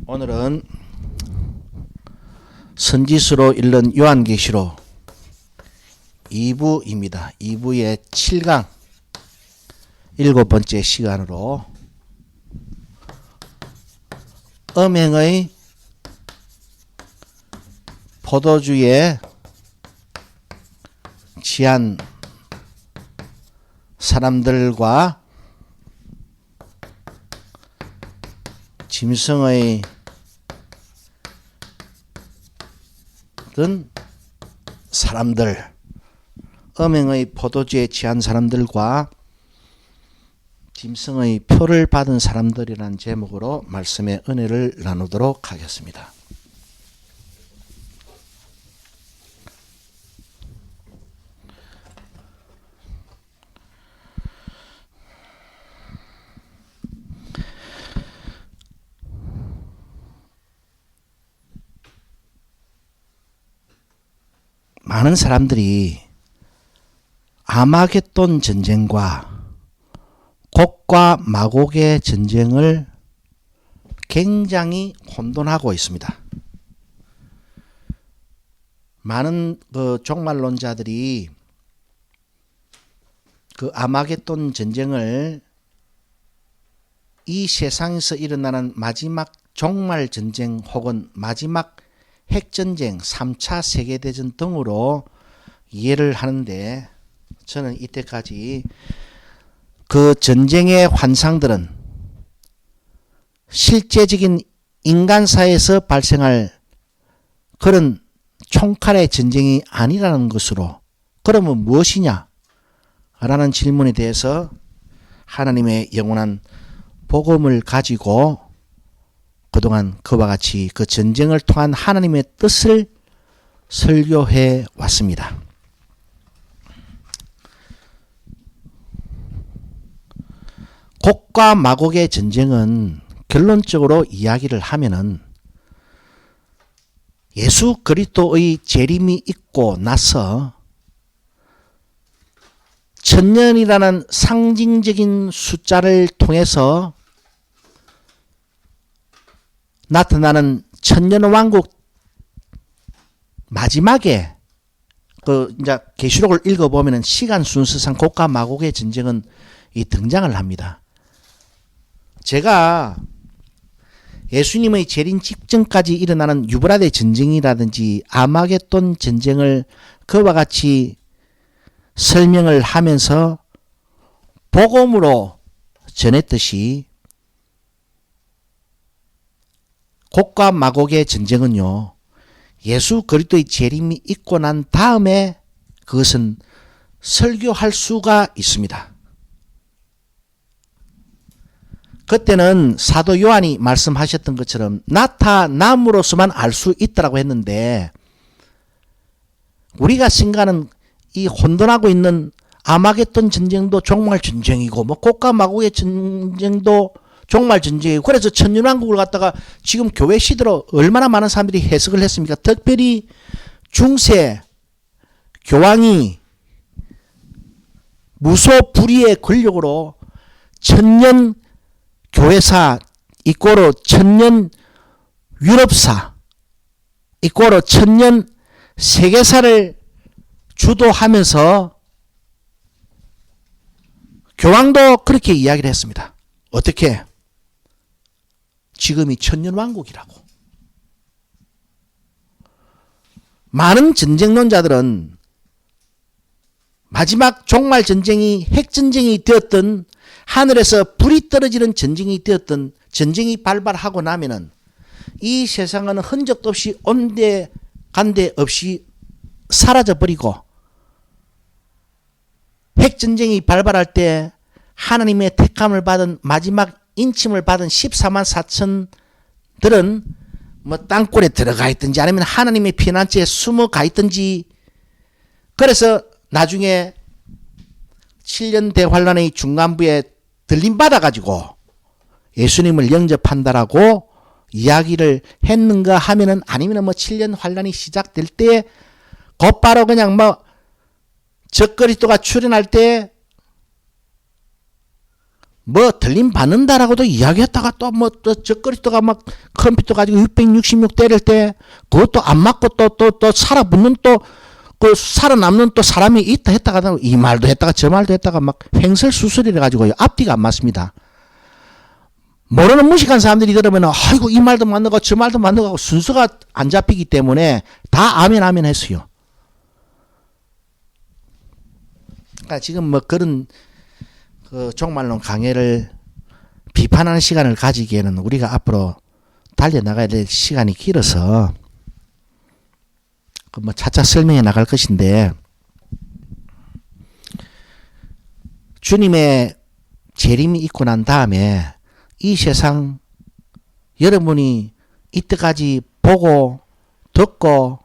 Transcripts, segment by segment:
오늘은 선지서로 읽는 요한계시록 2부입니다. 2부의 7강 7번째 시간으로 음행의 포도주에 취한 사람들과 짐승의 사람들, 음행의 포도주에 취한 사람들과 짐승의 표를 받은 사람들이라는 제목으로 말씀의 은혜를 나누도록 하겠습니다. 많은 사람들이 아마겟돈 전쟁과 곡과 마곡의 전쟁을 굉장히 혼돈하고 있습니다. 많은 종말론자들이 아마겟돈 전쟁을 이 세상에서 일어나는 마지막 종말 전쟁 혹은 마지막 핵전쟁, 3차 세계대전 등으로 이해를 하는데, 저는 이때까지 그 전쟁의 환상들은 실제적인 인간사에서 발생할 그런 총칼의 전쟁이 아니라는 것으로, 그러면 무엇이냐? 라는 질문에 대해서 하나님의 영원한 복음을 가지고 그동안 그와 같이 그 전쟁을 통한 하나님의 뜻을 설교해 왔습니다. 곡과 마곡의 전쟁은 결론적으로 이야기를 하면은 예수 그리스도의 재림이 있고 나서 천년이라는 상징적인 숫자를 통해서 나타나는 천년왕국 마지막에 이제 계시록을 읽어보면 시간 순서상 곡과 마곡의 전쟁은 등장을 합니다. 제가 예수님의 재림 직전까지 일어나는 유브라데 전쟁이라든지 아마겟돈 전쟁을 그와 같이 설명을 하면서 복음으로 전했듯이 곡과 마곡의 전쟁은요, 예수 그리스도의 재림이 있고 난 다음에 그것은 설교할 수가 있습니다. 그때는 사도 요한이 말씀하셨던 것처럼 나타남으로서만 알 수 있다고 했는데, 우리가 생각하는 이 혼돈하고 있는 아마겟돈 전쟁도 종말 전쟁이고, 곡과 마곡의 전쟁도 종말 전쟁이고, 그래서 천년왕국을 갖다가 지금 교회 시대로 얼마나 많은 사람들이 해석을 했습니까? 특별히 중세 교황이 무소불위의 권력으로 천년 교회사 이꼬로 천년 유럽사 이꼬로 천년 세계사를 주도하면서 교황도 그렇게 이야기를 했습니다. 어떻게? 지금이 천년왕국이라고. 많은 전쟁론자들은 마지막 종말 전쟁이 핵전쟁이 되었던, 하늘에서 불이 떨어지는 전쟁이 되었던, 전쟁이 발발하고 나면은 이 세상은 흔적도 없이 온데 간데 없이 사라져버리고, 핵전쟁이 발발할 때 하나님의 택함을 받은 마지막 인침을 받은 14만 4천들은 뭐 땅굴에 들어가 있든지 아니면 하나님의 피난처에 숨어가 있든지, 그래서 나중에 7년 대환란의 중간부에 들림받아가지고 예수님을 영접한다라고 이야기를 했는가 하면은, 아니면 뭐 7년 환란이 시작될 때 곧바로 그냥 적그리스도가 출현할 때 뭐 들림 받는다라고도 이야기했다가 또 뭐 또 적거리다가 막 컴퓨터 가지고 666 때릴 때 그것도 안 맞고 또 살아붙는 또 그 살아남는 또 사람이 있다 했다가 이 말도 했다가 저 말도 했다가 막 횡설수설이라 가지고요. 앞뒤가 안 맞습니다. 모르는 무식한 사람들이 들으면 아이고 이 말도 맞는 거 저 말도 맞는 거 순서가 안 잡히기 때문에 다 아멘 했어요. 그러니까 지금 뭐 그런 그 종말론 강해를 비판하는 시간을 가지기에는 우리가 앞으로 달려나가야 될 시간이 길어서 그 뭐 차차 설명해 나갈 것인데, 주님의 재림이 있고 난 다음에 이 세상 여러분이 이때까지 보고 듣고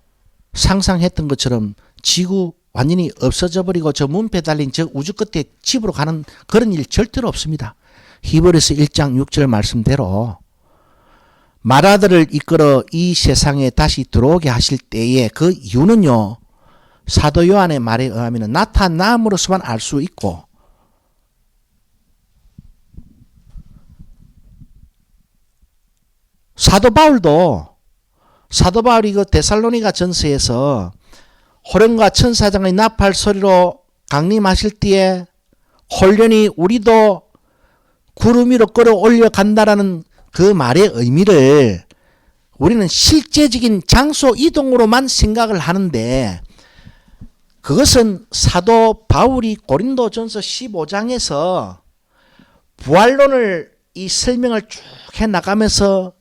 상상했던 것처럼 지구 완전히 없어져 버리고 저 문패 달린 저 우주 끝에 집으로 가는 그런 일 절대로 없습니다. 히브리서 1장 6절 말씀대로 마라들을 이끌어 이 세상에 다시 들어오게 하실 때에 그 이유는요, 사도 요한의 말에 의하면 나타남으로서만 알 수 있고, 사도 바울이 그 데살로니가 전서에서 호령과 천사장의 나팔 소리로 강림하실 때에 홀련히 우리도 구름 위로 끌어올려 간다라는 그 말의 의미를 우리는 실제적인 장소 이동으로만 생각을 하는데, 그것은 사도 바울이 고린도전서 15장에서 부활론을 이 설명을 쭉 해나가면서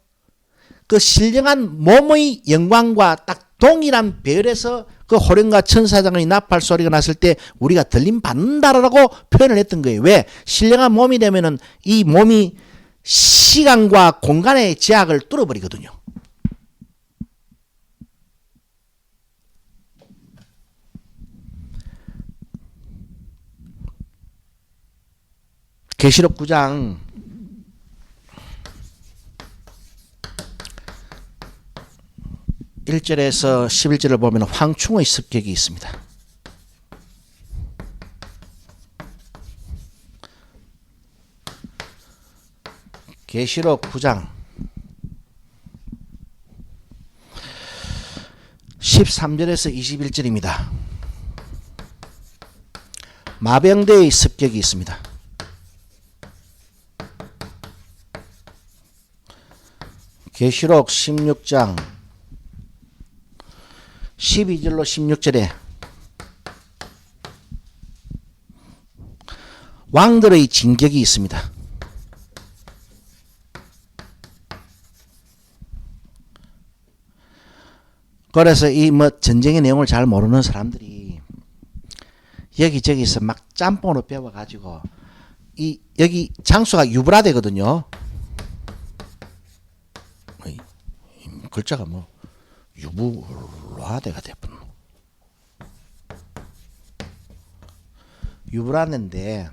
그 신령한 몸의 영광과 딱 동일한 배열에서 그 호령과 천사장의 나팔 소리가 났을 때 우리가 들림 받는다라고 표현을 했던 거예요. 왜? 신령한 몸이 되면은 이 몸이 시간과 공간의 제약을 뚫어버리거든요. 계시록 9장 1절에서 11절을 보면 황충의 습격이 있습니다. 계시록 9장 13절에서 21절입니다. 마병대의 습격이 있습니다. 계시록 16장 12절로 16절에 왕들의 진격이 있습니다. 그래서 이 뭐 전쟁의 내용을 잘 모르는 사람들이 여기저기서 막 짬뽕으로 배워가지고 이 여기 장소가 유브라데거든요. 글자가 뭐 유브라데가 됐군. 유브라데인데,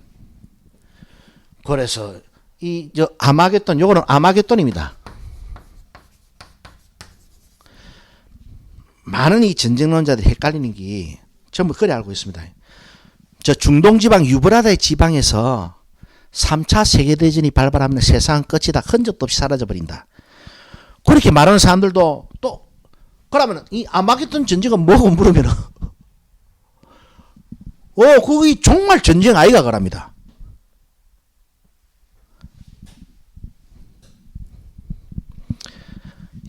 그래서 이 저 아마겟돈, 요거는 아마겟돈입니다. 많은 이 전쟁론자들이 헷갈리는 게 전부 그래 알고 있습니다. 저 중동 지방 유브라데 지방에서 3차 세계대전이 발발하면 세상 끝이 다 흔적도 없이 사라져 버린다. 그렇게 말하는 사람들도 또 그러면 이 아마겟돈 전쟁은 뭐고 물으면 그게 정말 전쟁 아이가 그럽니다.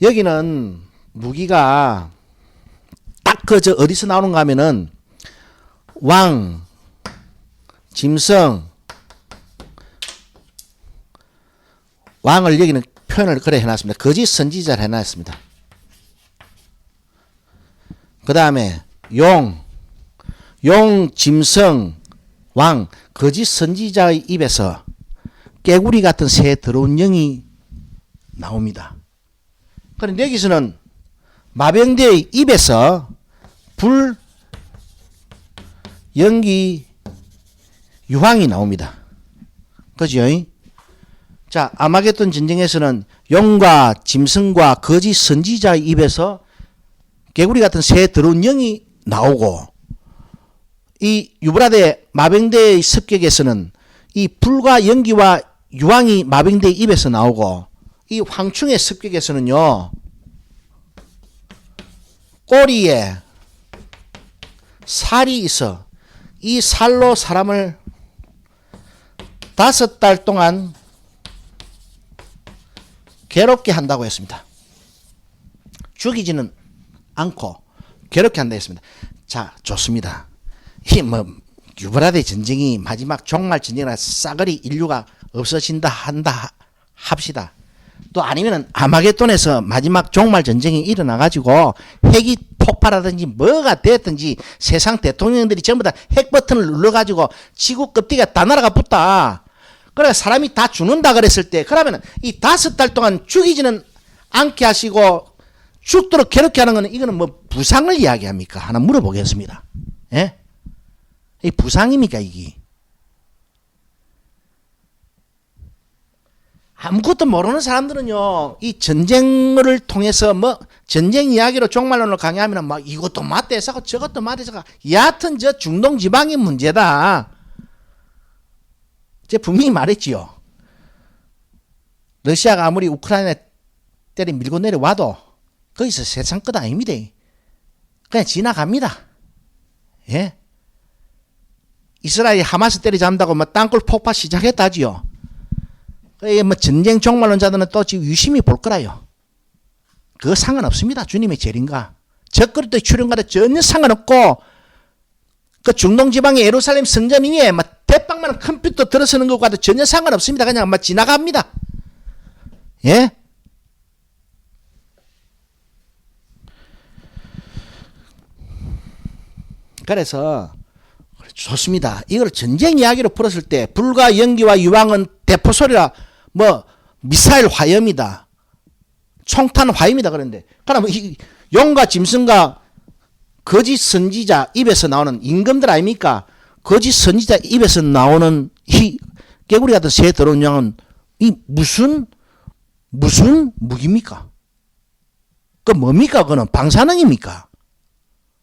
여기는 무기가 딱 저 어디서 나오는가 하면은 왕, 짐승, 왕을 여기는 표현을 그래 해놨습니다. 거짓 선지자를 해놨습니다. 그 다음에 용, 짐승, 왕, 거짓 선지자의 입에서 깨구리 같은 새 더러운 영이 나옵니다. 그런데 여기서는 마병대의 입에서 불, 연기, 유황이 나옵니다. 그죠? 자, 아마겟돈 전쟁에서는 용과 짐승과 거짓 선지자의 입에서 개구리 같은 새 더러운 영이 나오고, 이 유브라데 마병대의 습격에서는 이 불과 연기와 유황이 마병대의 입에서 나오고 이 황충의 습격에서는요 꼬리에 살이 있어 이 살로 사람을 5달 동안 괴롭게 한다고 했습니다. 죽이지는 않고 괴롭게 한다 했습니다. 자, 좋습니다. 이 유브라데 전쟁이 마지막 종말 전쟁이라 싸그리 인류가 없어진다 한다 합시다. 또 아니면은 아마겟돈에서 마지막 종말 전쟁이 일어나 가지고 핵이 폭발하든지 뭐가 됐든지 세상 대통령들이 전부 다 핵 버튼을 눌러 가지고 지구 껍데기가 다 날아가 붙다. 그래 사람이 다 죽는다 그랬을 때 그러면은 이 5달 동안 죽이지는 않게 하시고 죽도록 괴롭게 하는 거는 이거는 뭐 부상을 이야기합니까? 하나 물어보겠습니다. 예? 이 부상입니까 이게? 아무것도 모르는 사람들은요, 이 전쟁을 통해서 뭐 전쟁 이야기로 종말론을 강의하면 막 이것도 맞대서가 저것도 맞대서가 여하튼 저 중동 지방이 문제다. 제가 분명히 말했지요. 러시아가 아무리 우크라이나 때리 밀고 내려와도 거기서 세상 끝 아닙니다. 그냥 지나갑니다. 예? 이스라엘 하마스 때리잡는다고 뭐 땅굴 폭파 시작했다지요. 뭐 전쟁 종말론자들은 또 지금 유심히 볼 거라요. 그거 상관없습니다. 주님의 재림과 적그리스도의 출현과도 전혀 상관없고 그 중동 지방의 예루살렘 성전 위에 막 대빵만한 컴퓨터 들어서는 것과도 전혀 상관없습니다. 그냥 막 지나갑니다. 예? 그래서 좋습니다. 이걸 전쟁 이야기로 풀었을 때 불과 연기와 유황은 대포소리라 뭐 미사일 화염이다. 총탄 화염이다 그런데 그럼 이 용과 짐승과 거짓 선지자 입에서 나오는 임금들 아닙니까? 거짓 선지자 입에서 나오는 이 개구리 같은 새 더러운 양은 이 무슨 무기입니까? 그 뭡니까? 그거는 방사능입니까?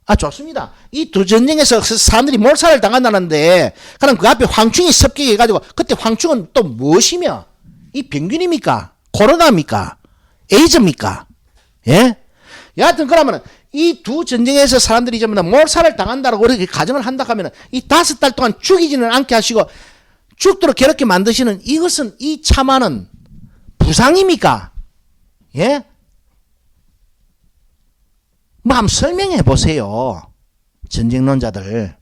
아, 좋습니다. 이 두 전쟁에서 사람들이 몰살을 당한다는데, 그럼 그 앞에 황충이 습격해가지고, 그때 황충은 또 무엇이며? 이 병균입니까? 코로나입니까? 에이즈입니까? 예? 여하튼 그러면 이 두 전쟁에서 사람들이 전부 다 몰살을 당한다고 그렇게 가정을 한다 하면 이 5달 동안 죽이지는 않게 하시고 죽도록 괴롭게 만드시는 이것은 이 참화는 부상입니까? 예? 뭐 한번 설명해 보세요. 전쟁론자들.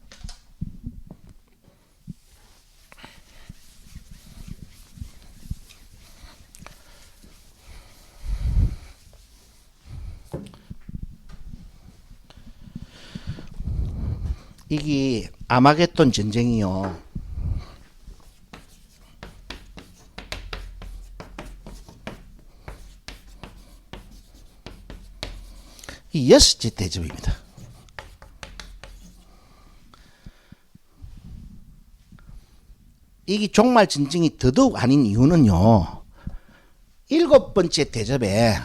이게 아마겟돈 전쟁이요. 이 6째 대접입니다. 이게 종말 전쟁이 더더욱 아닌 이유는요. 7번째 대접에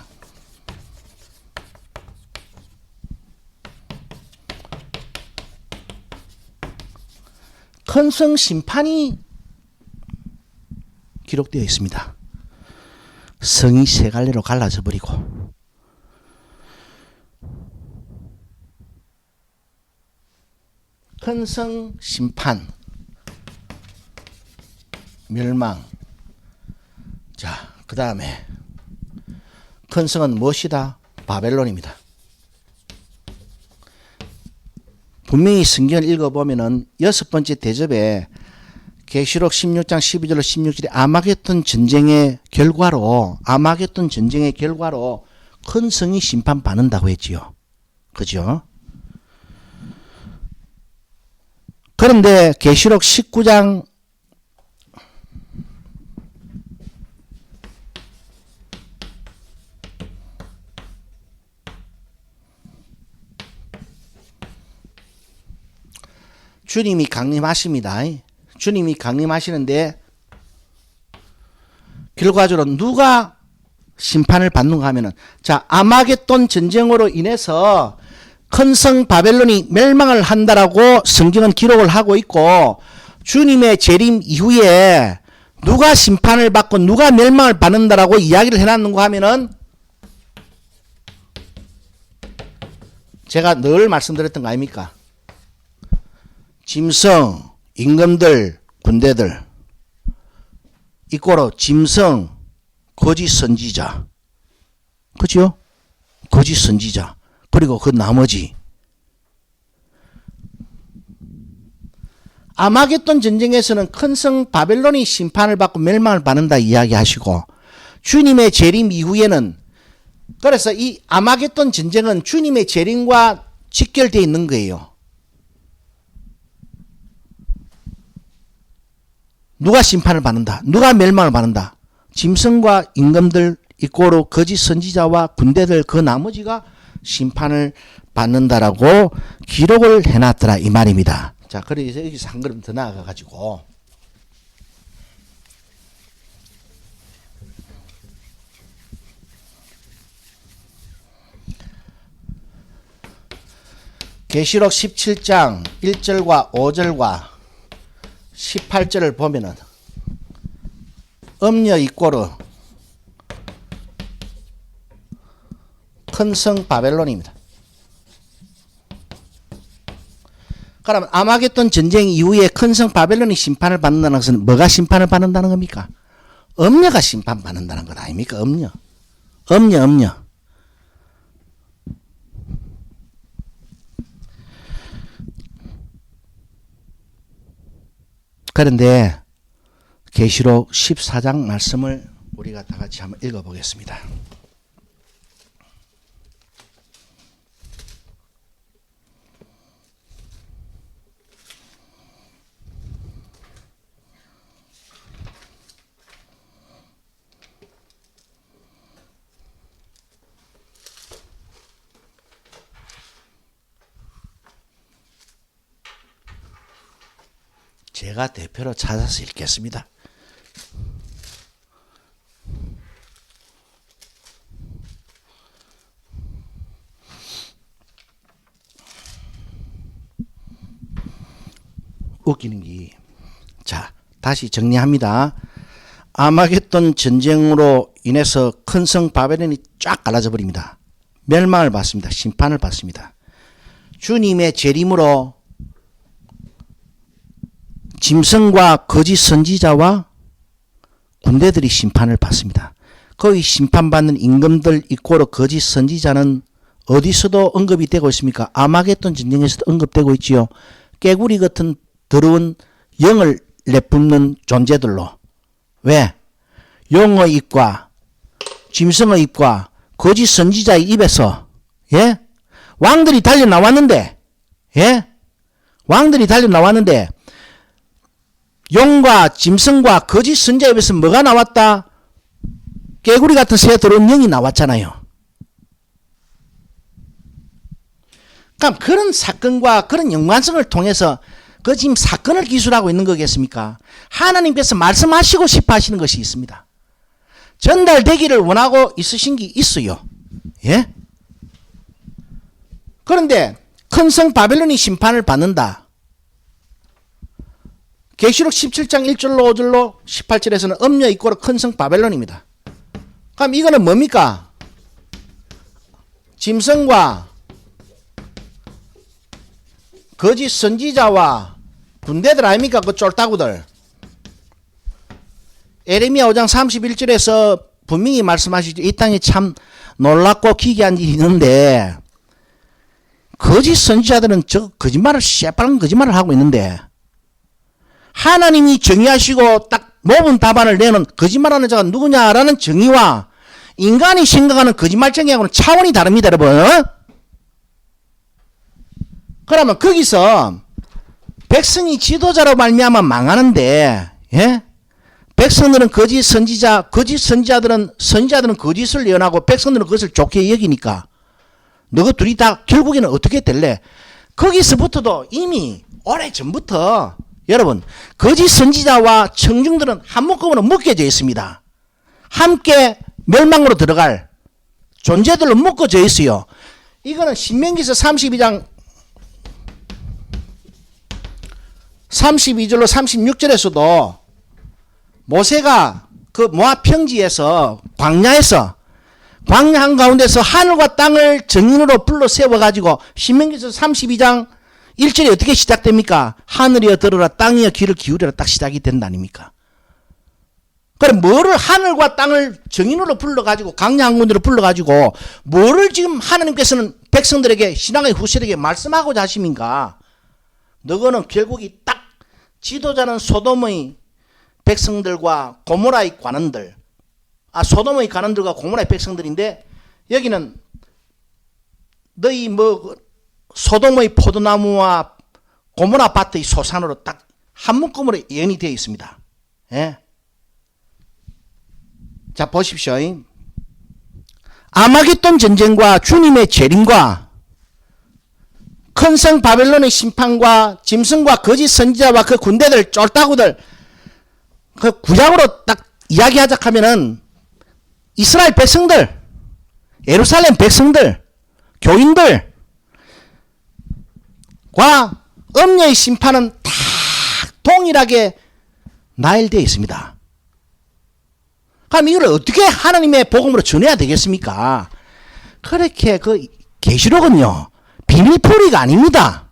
큰성 심판이 기록되어 있습니다. 성이 세 갈래로 갈라져 버리고 큰성 심판 멸망. 자, 그 다음에 큰성은 무엇이다? 바벨론입니다. 분명히 성경을 읽어보면은 6번째 대접에 계시록 16장 12절로 16절에 아마겟돈 전쟁의 결과로 큰 성이 심판받는다고 했지요. 그죠? 그런데 계시록 19장 주님이 강림하십니다. 주님이 강림하시는데 결과적으로 누가 심판을 받는가 하면은 자, 아마겟돈 전쟁으로 인해서 큰 성 바벨론이 멸망을 한다라고 성경은 기록을 하고 있고 주님의 재림 이후에 누가 심판을 받고 누가 멸망을 받는다라고 이야기를 해놨는가 하면은 제가 늘 말씀드렸던 거 아닙니까? 짐승, 임금들, 군대들 이꼬로 짐승, 거짓 선지자, 그죠? 거짓 선지자, 그리고 그 나머지 아마겟돈 전쟁에서는 큰 성 바벨론이 심판을 받고 멸망을 받는다 이야기하시고, 주님의 재림 이후에는, 그래서 이 아마겟돈 전쟁은 주님의 재림과 직결되어 있는 거예요. 누가 심판을 받는다, 누가 멸망을 받는다. 짐승과 임금들 이꼬로 거짓 선지자와 군대들 그 나머지가 심판을 받는다라고 기록을 해놨더라 이 말입니다. 자, 그래서 여기서 한 걸음 더 나아가 가지고 계시록 17장 1절과 5절과 18절을 보면은 음녀 이꼬르 큰 성 바벨론입니다. 그러면 아마겟돈 전쟁 이후에 큰 성 바벨론이 심판을 받는다는 것은 뭐가 심판을 받는다는 겁니까? 음녀가 심판받는다는 것 아닙니까? 음녀. 그런데 계시록 14장 말씀을 우리가 다 같이 한번 읽어보겠습니다. 제가 대표로 찾아서 읽겠습니다. 웃기는 게, 자, 다시 정리합니다. 아마겟돈 전쟁으로 인해서 큰 성 바벨론이 쫙 갈라져 버립니다. 멸망을 받습니다. 심판을 받습니다. 주님의 재림으로 짐승과 거짓 선지자와 군대들이 심판을 받습니다. 거기 심판받는 임금들 이꼬로 거짓 선지자는 어디서도 언급이 되고 있습니까? 아마겟돈 전쟁에서도 언급되고 있지요. 깨구리 같은 더러운 영을 내뿜는 존재들로. 왜? 용의 입과 짐승의 입과 거짓 선지자의 입에서, 예? 왕들이 달려 나왔는데, 예? 왕들이 달려 나왔는데 용과 짐승과 거짓 선지자 입에서 뭐가 나왔다? 깨구리 같은 새 더러운 영이 나왔잖아요. 그럼 그런 사건과 그런 연관성을 통해서 그 지금 사건을 기술하고 있는 거겠습니까? 하나님께서 말씀하시고 싶어 하시는 것이 있습니다. 전달되기를 원하고 있으신 게 있어요. 예? 그런데 큰 성 바벨론이 심판을 받는다. 계시록 17장 1절로 5절로 18절에서는 음녀 이꼬르 큰 성 바벨론입니다. 그럼 이거는 뭡니까? 짐승과 거짓 선지자와 군대들 아닙니까? 그 쫄따구들. 에레미야 5장 31절에서 분명히 말씀하시죠. 이 땅이 참 놀랍고 기괴한 일이 있는데 거짓 선지자들은 저 거짓말을 새빨간 거짓말을 하고 있는데 하나님이 정의하시고 딱 모든 답안을 내는 거짓말하는 자가 누구냐라는 정의와 인간이 생각하는 거짓말 정의하고는 차원이 다릅니다, 여러분. 그러면 거기서 백성이 지도자로 말미암아 망하는데, 예? 백성들은 거짓 선지자, 거짓 선지자들은 거짓을 예언하고 백성들은 그것을 좋게 여기니까 너희 둘이 다 결국에는 어떻게 될래? 거기서부터도 이미 오래전부터 여러분, 거짓 선지자와 청중들은 한 묶음으로 묶여져 있습니다. 함께 멸망으로 들어갈 존재들로 묶어져 있어요. 이거는 신명기서 32장 32절로 36절에서도 모세가 그 모압 평지에서 광야에서 광야 한가운데서 하늘과 땅을 정인으로 불러 세워가지고 신명기서 32장 1절이 어떻게 시작됩니까? 하늘이여 들으라 땅이여 귀를 기울여라 딱 시작이 된다 아닙니까? 그럼 뭐를 하늘과 땅을 정인으로 불러가지고 광야 한가운데로 불러가지고 뭐를 지금 하나님께서는 백성들에게 신앙의 후세에게 말씀하고자 하십니까? 너거는 결국이 딱 지도자는 소돔의 백성들과 고모라의 관원들, 소돔의 관원들과 고모라의 백성들인데 여기는 너희 소돔의 포도나무와 고모라 밭의 소산으로 딱 한 묶음으로 예언이 되어 있습니다. 예? 자 보십시오. 아마겟돈 전쟁과 주님의 재림과 큰 성 바벨론의 심판과 짐승과 거짓 선지자와 그 군대들 쫄따구들 그 구약으로 딱 이야기하자 하면은 이스라엘 백성들, 예루살렘 백성들, 교인들과 엄녀의 심판은 다 동일하게 나열되어 있습니다. 그럼 이걸 어떻게 하나님의 복음으로 전해야 되겠습니까? 그렇게 그 계시록은요 비밀풀이가 아닙니다.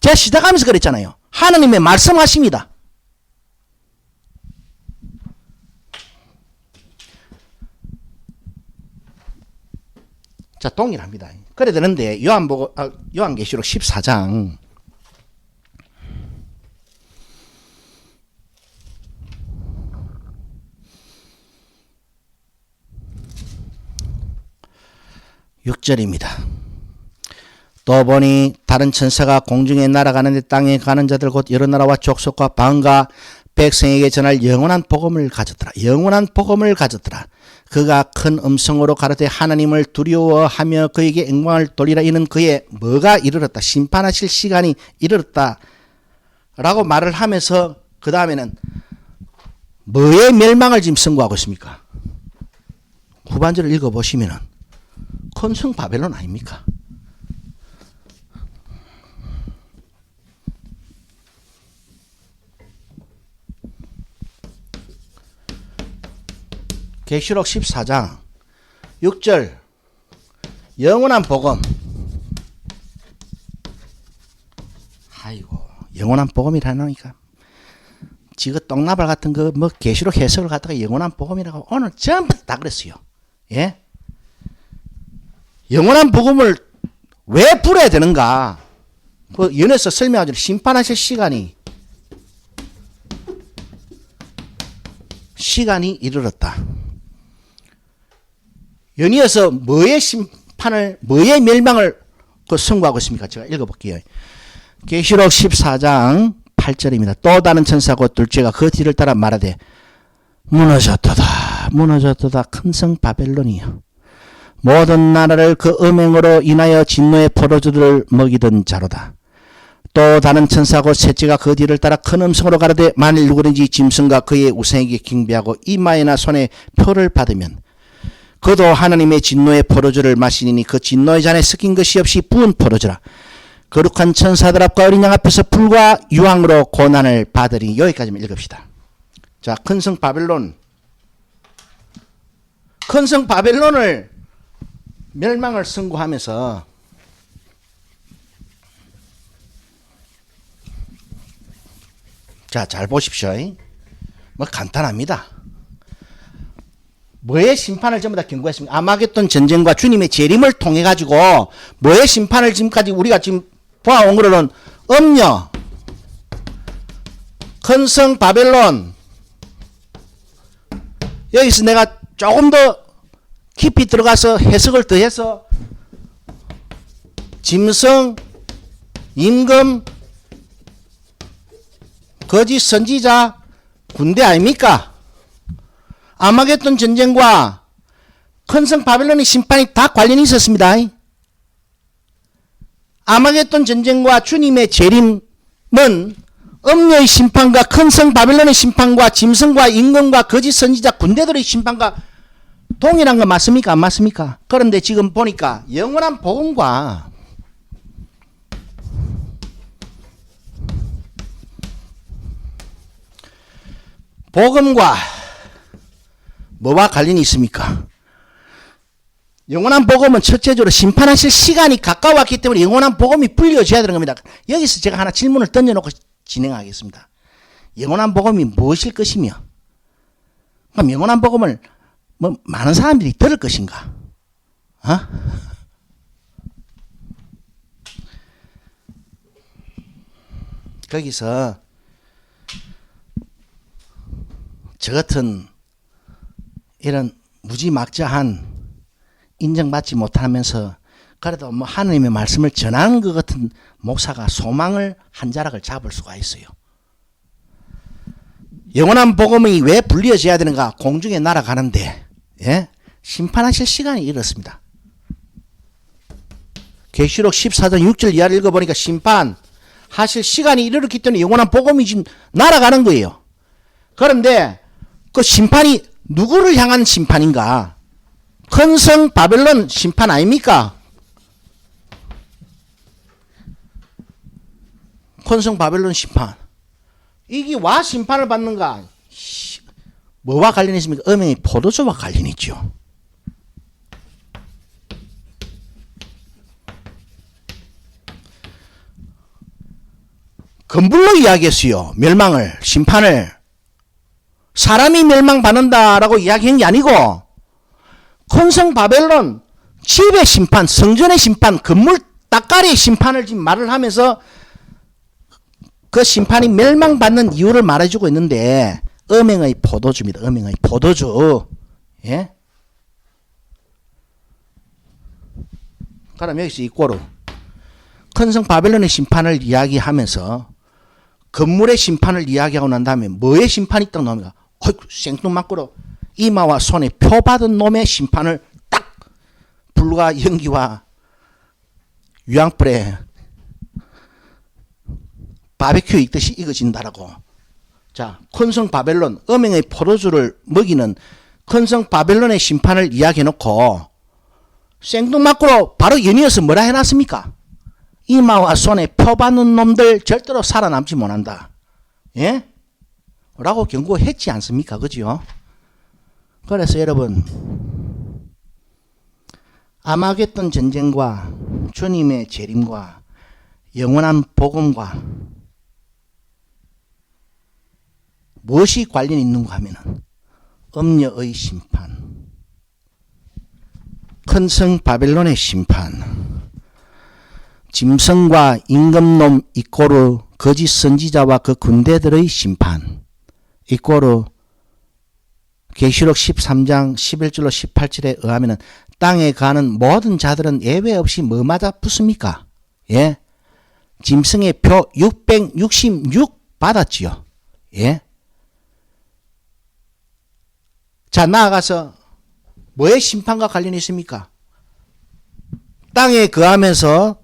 제가 시작하면서 그랬잖아요. 하나님의 말씀하십니다. 자 동일합니다. 그래 되는데 요한계시록 14장 6절입니다. 또 보니 다른 천사가 공중에 날아가는데 땅에 가는 자들 곧 여러 나라와 족속과 방과 백성에게 전할 영원한 복음을 가졌더라. 영원한 복음을 가졌더라. 그가 큰 음성으로 가로되 하나님을 두려워하며 그에게 영광을 돌리라. 이는 그의 뭐가 이르렀다. 심판하실 시간이 이르렀다. 라고 말을 하면서 그 다음에는 뭐의 멸망을 지금 선고하고 있습니까? 후반절을 읽어보시면은 큰 성 바벨론 아닙니까? 계시록 14장 6절 영원한 복음. 아이고 영원한 복음이라니까. 지금 똥나발 같은 그 뭐 계시록 해석을 갖다가 영원한 복음이라고 오늘 전부 다 그랬어요. 예? 영원한 복음을 왜 불어야 되는가? 그 연에서 설명하죠. 심판하실 시간이 이르렀다. 연이어서 뭐의 심판을 뭐의 멸망을 그 선고하고 있습니까? 제가 읽어볼게요. 계시록 14장 8절입니다. 또 다른 천사 곧 둘째가 그 뒤를 따라 말하되 무너졌도다 무너졌도다 큰 성 바벨론이여 모든 나라를 그 음행으로 인하여 진노의 포도주를 먹이던 자로다. 또 다른 천사 곧 셋째가 그 뒤를 따라 큰 음성으로 가로되 만일 누구든지 짐승과 그의 우상에게 경배하고 이마에나 손에 표를 받으면 그도 하나님의 진노의 포도주를 마시니 그 진노의 잔에 섞인 것이 없이 부은 포도주라. 거룩한 천사들 앞과 어린 양 앞에서 불과 유황으로 고난을 받으리. 여기까지만 읽읍시다. 자, 큰 성 바벨론. 큰 성 바벨론을 멸망을 선고하면서 자, 잘 보십시오. 뭐 간단합니다. 뭐의 심판을 전부 다 경고했습니다. 아마겟돈 전쟁과 주님의 재림을 통해 가지고 뭐의 심판을 지금까지 우리가 지금 보아온 거로는 엄녀, 큰 성 바벨론. 여기서 내가 조금 더 깊이 들어가서 해석을 더해서 짐승, 임금, 거짓 선지자, 군대 아닙니까? 아마겟돈 전쟁과 큰 성 바벨론의 심판이 다 관련이 있었습니다. 아마겟돈 전쟁과 주님의 재림은 엄녀의 심판과 큰 성 바벨론의 심판과 짐승과 임금과 거짓 선지자 군대들의 심판과 동일한 거 맞습니까? 안 맞습니까? 그런데 지금 보니까 영원한 복음과 복음과 뭐와 관련이 있습니까? 영원한 복음은 첫째적으로 심판하실 시간이 가까웠기 때문에 영원한 복음이 불려져야 되는 겁니다. 여기서 제가 하나 질문을 던져놓고 진행하겠습니다. 영원한 복음이 무엇일 것이며, 그럼 영원한 복음을 뭐 많은 사람들이 들을 것인가? 거기서 저 같은 이런 무지막지한 인정받지 못하면서 그래도 뭐 하나님의 말씀을 전하는 것 같은 목사가 소망을 한 자락을 잡을 수가 있어요. 영원한 복음이 왜 불려져야 되는가? 공중에 날아가는데 심판하실 시간이 이렇습니다. 계시록 14장 6절 이하를 읽어보니까 심판하실 시간이 이르렀기 때문에 영원한 복음이 지금 날아가는 거예요. 그런데 그 심판이 누구를 향한 심판인가? 큰 성 바벨론 심판 아닙니까? 큰 성 바벨론 심판. 이게 와 심판을 받는가? 뭐와 관련이 있습니까? 음행의 포도주와 관련이 있죠. 금불로 이야기했어요. 멸망을, 심판을. 사람이 멸망받는다라고 이야기한 게 아니고 큰 성 바벨론 집의 심판, 성전의 심판, 건물 따까리의 심판을 지금 말을 하면서 그 심판이 멸망받는 이유를 말해주고 있는데 음행의 포도주입니다. 음행의 포도주. 예? 그럼 여기서 이꼬르 큰 성 바벨론의 심판을 이야기하면서 건물의 심판을 이야기하고 난 다음에 뭐의 심판이 딱 나옵니까? 생뚱맞고로 이마와 손에 표받은 놈의 심판을 딱 불과 연기와 유황불에 바베큐 익듯이 익어진다라고. 자, 큰 성 바벨론 음행의 포도주를 먹이는 큰 성 바벨론의 심판을 이야기해놓고 생뚱맞고로 바로 연이어서 뭐라 해놨습니까? 이마와 손에 표받는 놈들 절대로 살아남지 못한다. 예? 라고 경고했지 않습니까? 그죠? 그래서 여러분, 아마겟돈 전쟁과 주님의 재림과 영원한 복음과 무엇이 관련이 있는가 하면은 음녀의 심판, 큰 성 바벨론의 심판, 짐승과 임금놈 이꼬르 거짓 선지자와 그 군대들의 심판, 이꼬르 계시록 13장 11절로 18절에 의하면은 땅에 가는 모든 자들은 예외 없이 뭐 맞아 붙습니까? 예? 짐승의 표 666 받았지요. 예? 자, 나아가서 뭐의 심판과 관련이 있습니까? 땅에 거하면서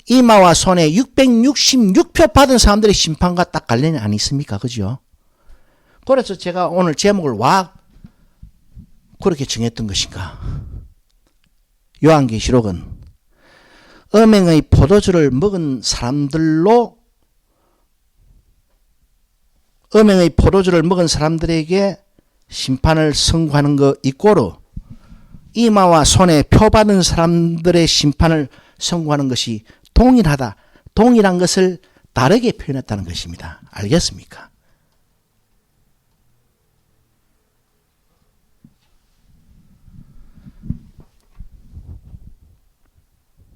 이마와 손에 666표 받은 사람들의 심판과 딱 관련이 안 있습니까? 그죠? 그래서 제가 오늘 제목을 와 그렇게 정했던 것인가? 요한계시록은 음행의 포도주를 먹은 사람들로 음행의 포도주를 먹은 사람들에게 심판을 선고하는 것 이꼬르 이마와 손에 표받은 사람들의 심판을 선고하는 것이 동일하다. 동일한 것을 다르게 표현했다는 것입니다. 알겠습니까?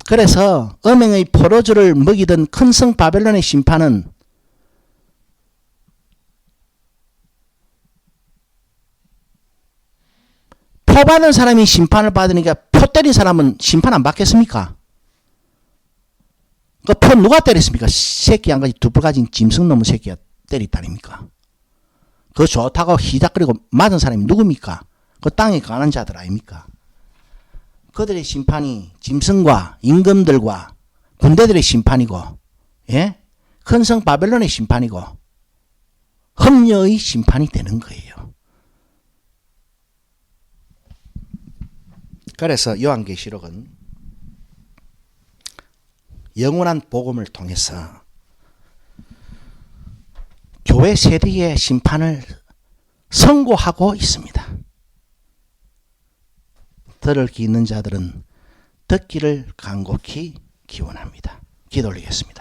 그래서 음행의 포도주를 먹이던 큰 성 바벨론의 심판은 표 받은 사람이 심판을 받으니까 표 때린 사람은 심판 안 받겠습니까? 그 표 누가 때렸습니까? 새끼 한 가지 두뿔 가진 짐승 놈의 새끼가 때렸다니까. 그거 좋다고 희닥거리고 맞은 사람이 누굽니까? 그 땅에 가는 자들 아닙니까? 그들의 심판이 짐승과 임금들과 군대들의 심판이고, 예? 큰 성 바벨론의 심판이고, 흠녀의 심판이 되는 거예요. 그래서 요한계시록은 영원한 복음을 통해서 교회 세대의 심판을 선고하고 있습니다. 들을 귀 있는 자들은 듣기를 간곡히 기원합니다. 기도 올리겠습니다.